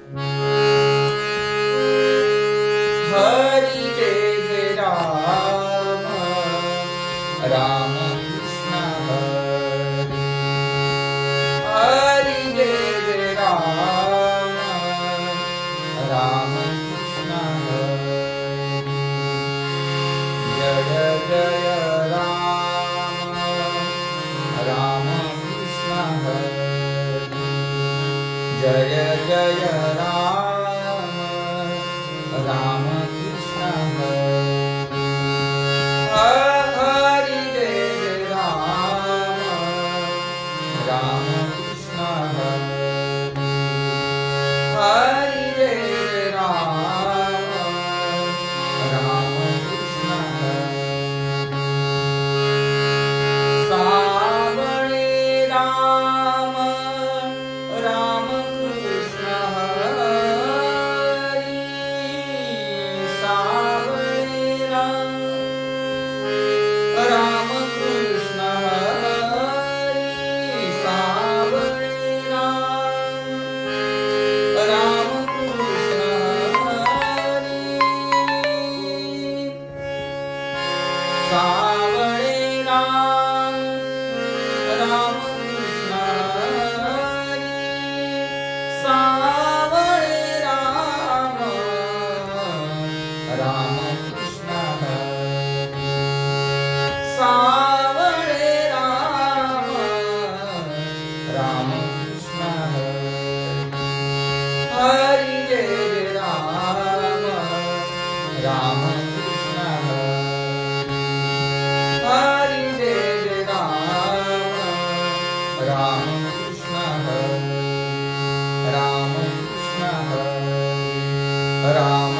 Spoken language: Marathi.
हरी जय जय राम राम कृष्ण हरी हरी जय जय राम राम कृष्ण हरी जय जय राम राम कृष्ण हरी जय जय राम राम कृष्ण हरी हरी जय जय राम राम कृष्ण हरी हरी जय जय राम राम कृष्ण हरी सावळे राम राम कृष्ण हरी सावळे राम राम कृष्ण हरी सावळे राम राम कृष्ण हरी सावळे राम राम कृष्ण हरी सावळे राम राम कृष्ण हरी सावळे राम राम कृष्ण हरी हरी जय जय राम राम कृष्ण हरी हरी जय जय राम राम कृष्ण हरी राम कृष्ण हरी राम